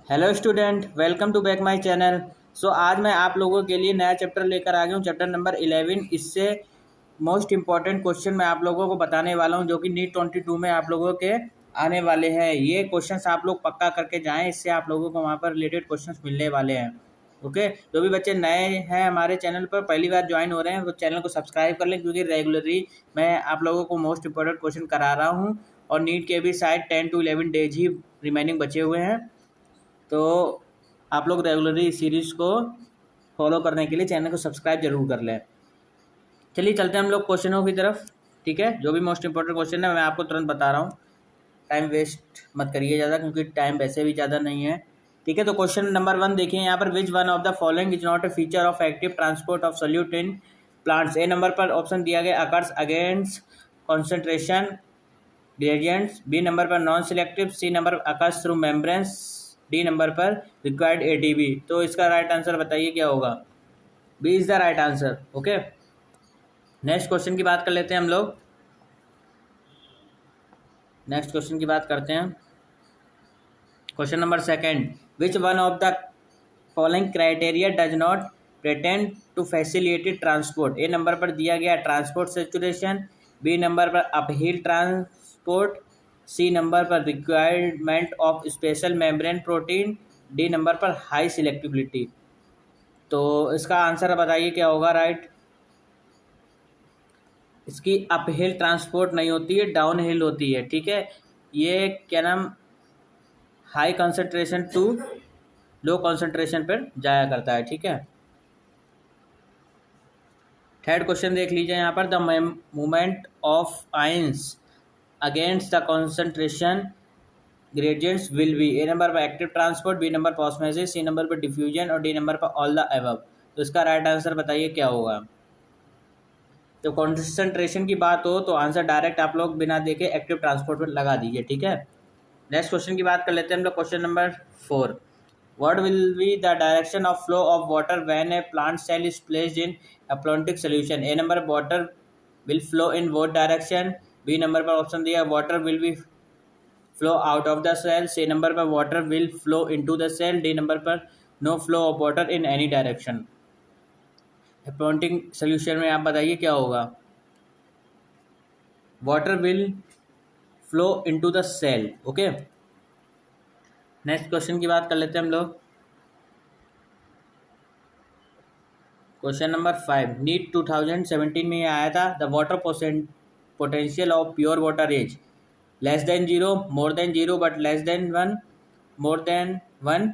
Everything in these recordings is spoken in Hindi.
Hello student, welcome to back my channel. आज मैं आप लोगों के लिए नया चैप्टर लेकर आ गया हूँ, चैप्टर नंबर 11। इससे मोस्ट इम्पॉर्टेंट क्वेश्चन मैं आप लोगों को बताने वाला हूँ, जो कि नीट 22 में आप लोगों के आने वाले हैं। ये क्वेश्चंस आप लोग पक्का करके जाएं, इससे आप लोगों को वहाँ पर रिलेटेड क्वेश्चंस मिलने वाले हैं। ओके, जो भी बच्चे नए हैं हमारे चैनल पर, पहली बार ज्वाइन हो रहे हैं, वो चैनल को सब्सक्राइब कर लें, क्योंकि रेगुलरली मैं आप लोगों को मोस्ट इम्पॉर्टेंट क्वेश्चन करा रहा हूँ। और नीट के भी शायद 10 to 11 डेज ही रिमेनिंग बचे हुए हैं, तो आप लोग रेगुलरली इस सीरीज़ को फॉलो करने के लिए चैनल को सब्सक्राइब जरूर कर लें। चलिए चलते हैं हम लोग क्वेश्चनों की तरफ। ठीक है, जो भी मोस्ट इंपॉर्टेंट क्वेश्चन है मैं आपको तुरंत बता रहा हूँ, टाइम वेस्ट मत करिए ज़्यादा, क्योंकि टाइम वैसे भी ज़्यादा नहीं है। ठीक है, तो क्वेश्चन नंबर 1 देखिए यहाँ पर, which one of the following is not a feature of active transport of solute in plants. A number पर ऑप्शन दिया गया occurs against concentration gradients, B number पर non selective, C number occurs through membranes, D number पर रिक्वायर्ड एटीबी। तो इसका राइट आंसर बताइए क्या होगा। B is the right answer. Okay, next question की बात कर लेते हैं हम लोग। नेक्स्ट क्वेश्चन की बात करते हैं। Question number 2, which one of the following criteria does not pretend to facilitate transport. A number पर दिया गया ट्रांसपोर्ट सेचुरेशन, बी नंबर पर अपहिल ट्रांसपोर्ट, सी नंबर पर requirement of special membrane protein, D number पर हाई सिलेक्टिबिलिटी। तो इसका आंसर बताइए क्या होगा राइट। इसकी अपहिल ट्रांसपोर्ट नहीं होती है, डाउन हिल होती है। ठीक है, ये क्या नाम, high concentration to low concentration पर जाया करता है। ठीक है, थर्ड क्वेश्चन देख लीजिए यहाँ पर, the movement of ions against the concentration gradients will be. A number पर एक्टिव ट्रांसपोर्ट, बी नंबर पर ऑस्मोसिस, सी नंबर पर डिफ्यूजन और डी नंबर पर ऑल द अबव। तो इसका राइट आंसर बताइए क्या होगा। तो कॉन्सेंट्रेशन की बात हो तो आंसर डायरेक्ट आप लोग बिना देखे एक्टिव ट्रांसपोर्ट पर लगा दीजिए। ठीक है, नेक्स्ट क्वेश्चन की बात कर लेते हैं हम लोग। Question number 4, what will be the direction of flow of water when a plant cell is placed in एप्लॉन्टिक solution. A number water will flow in both direction, B number पर ऑप्शन दिया water will be flow out of the cell, C number पर water will flow into the cell, D number पर no flow of water in any direction. एप्लॉन्टिक सोल्यूशन में आप बताइए क्या होगा। Water will flow into the cell. Okay, next question की बात कर लेते हैं हम लोग। क्वेश्चन नंबर 5, नीट 2017 में आया था, the water potential of pure water is less than zero, more than zero, but less than one, more than one,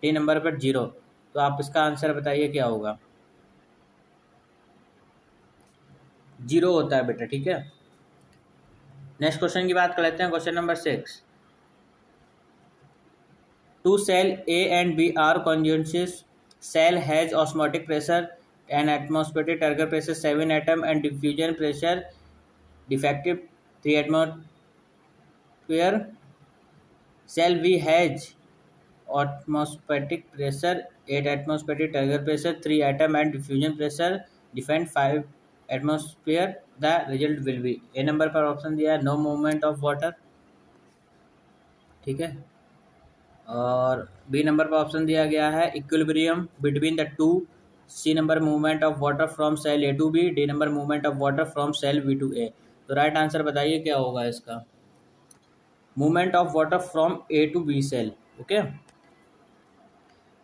D number पर जीरो। तो आप इसका आंसर बताइए क्या होगा। जीरो होता है बेटा। ठीक है, नेक्स्ट क्वेश्चन की बात कर लेते हैं। Question number 6, two cell A and B are conjugates. Cell has osmotic pressure and atmospheric target pressure 7 atom and diffusion pressure defective 3 atmosphere. Cell V has atmospheric pressure 8 atmospheric target pressure 3 atom and diffusion pressure defend 5 atmosphere. The result will be। A number पर ऑप्शन दिया है नो मूवमेंट ऑफ वाटर। ठीक है, और बी नंबर पर ऑप्शन दिया गया है equilibrium between the two, C number movement of water from cell A to B, D number movement of water from cell B to A. तो राइट आंसर बताइए क्या होगा इसका। Movement of water from A to B cell. Okay,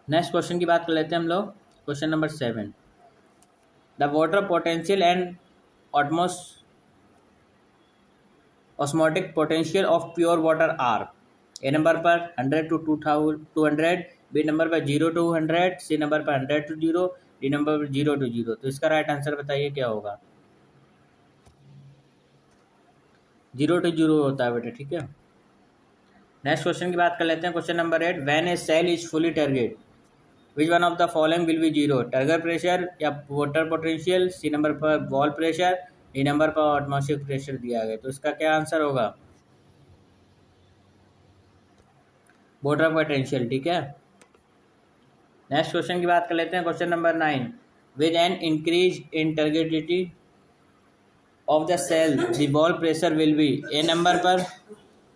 next question की बात कर लेते हैं हम लोग। Question number 7, the water potential and osmotic potential of pure water are. A number पर 100 to 200, बी नंबर पर 0 to 100, सी नंबर पर 100 to 0, डी नंबर पर 0 to 0। तो इसका राइट आंसर बताइए क्या होगा। 0 to 0 होता है बेटा। ठीक है, नेक्स्ट क्वेश्चन की बात कर लेते हैं। Question number 8, when a cell is fully turgid which one of the following will be zero. Turgor pressure या वाटर पोटेंशियल, सी नंबर पर वॉल प्रेशर, डी नंबर पर एटमॉस्फेरिक प्रेशर दिया गया। तो इसका क्या आंसर होगा। Water potential. ठीक है, नेक्स्ट क्वेश्चन की बात कर लेते हैं। Question number 9, with an increase in turgidity of the cell the wall pressure will B. A number पर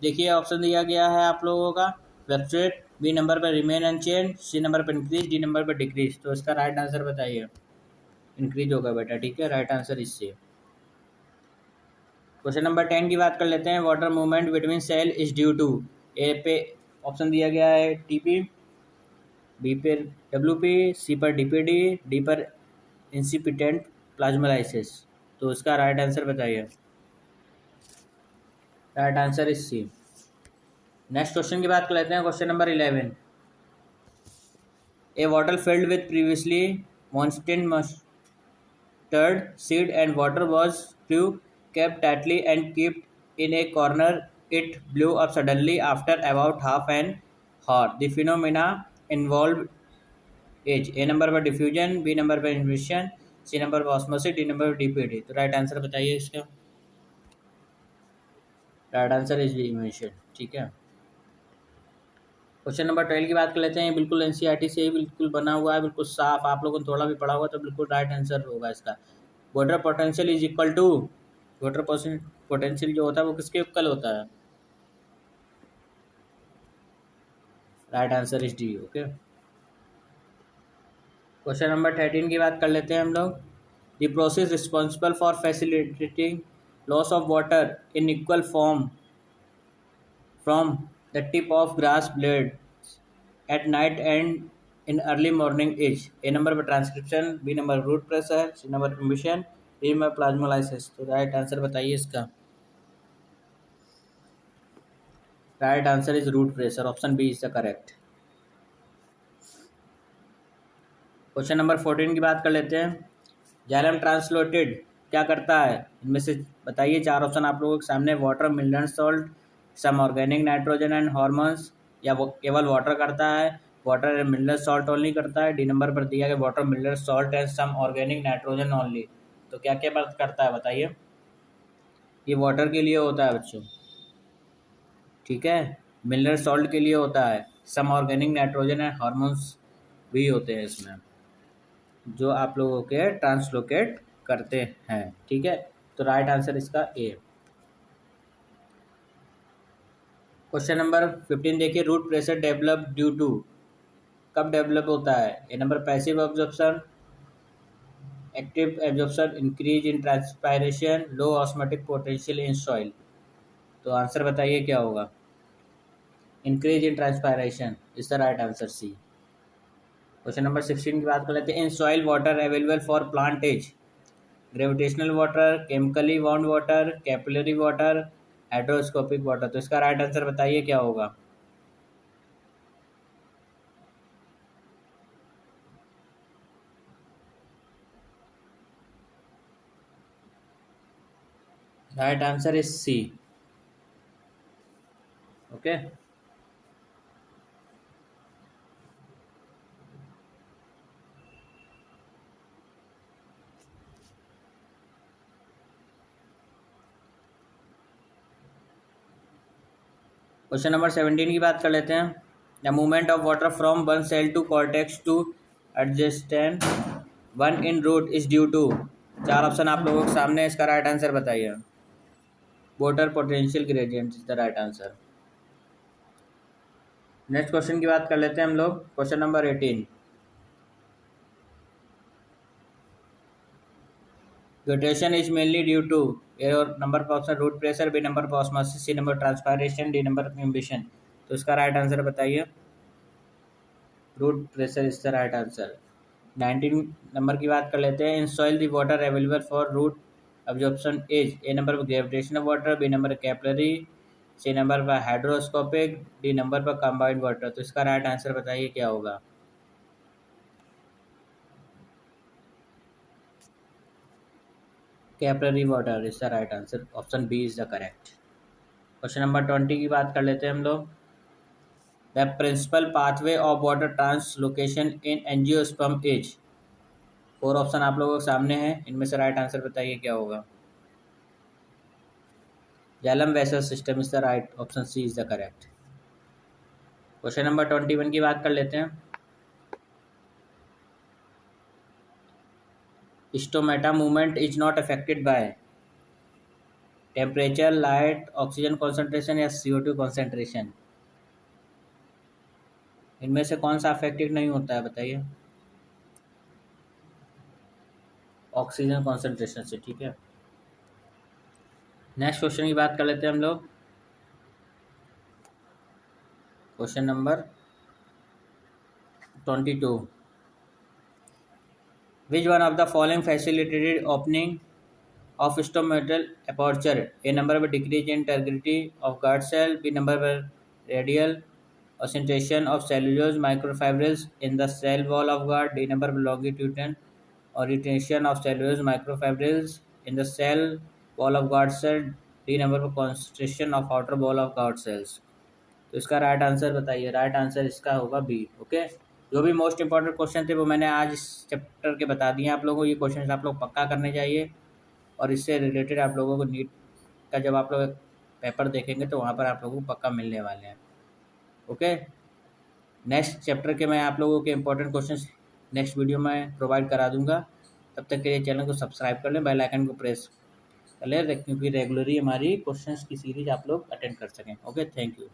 देखिए ऑप्शन दिया गया है आप लोगों का फ्लक्चुएट, बी नंबर पर रिमेन अनचेंज, सी नंबर पर इंक्रीज, डी नंबर पर डिक्रीज। तो इसका राइट आंसर बताइए। इंक्रीज होगा बेटा, ठीक है, राइट आंसर इससे। क्वेश्चन नंबर 10 की बात कर लेते हैं। Water movement between cell is due to, A पे ऑप्शन दिया गया है टीपी, बी पर डब्ल्यूपी, सी पर डीपीडी, डी पर इंसिपिटेंट प्लाज्मोलाइसिस। तो इसका राइट आंसर बताइए। Right answer is C. Next question की बात कर लेते हैं। Question number 11। A bottle filled with previously moistened mustard seed and water was kept tightly and kept in a corner. It blew up suddenly after about half an hour. The phenomena involved age. A number पर डिफ्यूजन, बी नंबर पर इन्वेशन, सी नंबर पर ऑस्मोसिस, डी नंबर पर डीपीडी। तो राइट आंसर बताइए इसका। राइट आंसर इज इन्वेशन, ठीक है। क्वेश्चन नंबर 12 की बात कर लेते हैं। बिल्कुल एनसीईआरटी से ही बिल्कुल बना हुआ है, बिल्कुल साफ, आप लोगों ने थोड़ा भी पढ़ा हुआ तो बिल्कुल राइट आंसर होगा इसका। Water potential is equal to, water potential जो होता है वो किसके इक्वल होता है? Right answer is D, okay. Question number 13 की बात कर लेते हैं हम लोग। The process responsible for facilitating loss of water in इक्वल form from the tip of grass blade at night and in early morning is. A number पर transpiration, B number root pressure, C number imbibition, D number plasmolysis. तो राइट आंसर बताइए इसका। Right answer is root pressure, option B is the correct. Question number 14 की बात कर लेते हैं। जाइलम ट्रांसलोटेड क्या करता है? इनमें से बताइए। चार ऑप्शन आप लोगों के सामने। Water, mineral salt, some organic nitrogen and hormones, या वो केवल वाटर करता है, water and mineral salt only करता है। डी नंबर पर दिया गया water, mineral salt and some organic nitrogen only. तो क्या क्या बात करता है बताइए। ये वाटर के लिए होता है बच्चों, ठीक है, मिनरल सॉल्ट के लिए होता है, some organic nitrogen and hormones भी होते हैं इसमें, जो आप लोगों के ट्रांसलोकेट करते हैं, ठीक है। तो राइट आंसर इसका ए। क्वेश्चन नंबर 15 देखिए। Root pressure develop due to, कब डेवलप होता है? A number passive absorption, active absorption, increase in transpiration, low osmotic potential in soil. तो आंसर बताइए क्या होगा। Increase in transpiration is the right answer, C. Question number 16 की बात कर लेते हैं। In soil water available for plant is gravitational water, chemically bound water, capillary water, hydroscopic water. तो इसका राइट आंसर बताइए क्या होगा। Right answer is C, okay. Question number 17 की बात कर लेते हैं। The movement of water from one cell to cortex to adjacent one in root is due to. चार ऑप्शन आप लोगों के सामने, इसका राइट आंसर बताइए। Water potential gradient is the right answer. Next question की बात कर लेते हैं हम लोग। Question number 18। Guttation is mainly due to, A और नंबर पर option root pressure, B number पर osmosis, C number transpiration, D number पर एम्बिशन। तो इसका राइट आंसर बताइए। Root pressure is the right answer. 19 number की बात कर लेते हैं। In soil the water available for root absorption is. A number पर gravitational water, B number capillary, C number पर हाइड्रोस्कोपिक, डी नंबर पर कंबाइंड वाटर। तो इसका राइट आंसर बताइए क्या होगा। Capillary water is the right answer, option B is the correct. Question number 20 की बात कर लेते हैं हम लोग। The principal pathway of water translocation in angiosperm is. Four option आप लोगों के सामने हैं, इनमें से राइट आंसर बताइए क्या होगा। Xylem vessel system is the right, option C is the correct. Question number 21 की बात कर लेते हैं। Stomata movement is not affected by temperature, light, oxygen concentration या CO2 कॉन्सेंट्रेशन। इनमें से कौन सा अफेक्टेड नहीं होता है बताइए? ऑक्सीजन कॉन्सेंट्रेशन से, ठीक है। नेक्स्ट क्वेश्चन की बात कर लेते हैं हम लोग। Question number 22। Which one of the following facilitated opening of stomatal aperture? A number by decrease in integrity of guard cell, B number by radial concentration of cellulose microfibrils in the cell wall of guard, D number by longitudinal orientation of cellulose microfibrils in the cell wall of guard cell, D number by concentration of outer wall of guard cells। तो इसका राइट आंसर बताइए। राइट आंसर इसका होगा बी। ओके, जो भी मोस्ट इंपॉर्टेंट क्वेश्चन थे वो मैंने आज इस चैप्टर के बता दिए आप लोगों को। ये क्वेश्चन आप लोग पक्का करने चाहिए, और इससे रिलेटेड आप लोगों को नीट का जब आप लोग पेपर देखेंगे तो वहाँ पर आप लोगों को पक्का मिलने वाले हैं। ओके, नेक्स्ट चैप्टर के मैं आप लोगों के इंपॉर्टेंट क्वेश्चंस नेक्स्ट वीडियो में प्रोवाइड करा दूंगा। तब तक के लिए चैनल को सब्सक्राइब कर लें, बेल आइकन को प्रेस कर लें, क्योंकि रेगुलरली हमारी क्वेश्चंस की सीरीज आप लोग अटेंड कर सकें। Okay, thank you.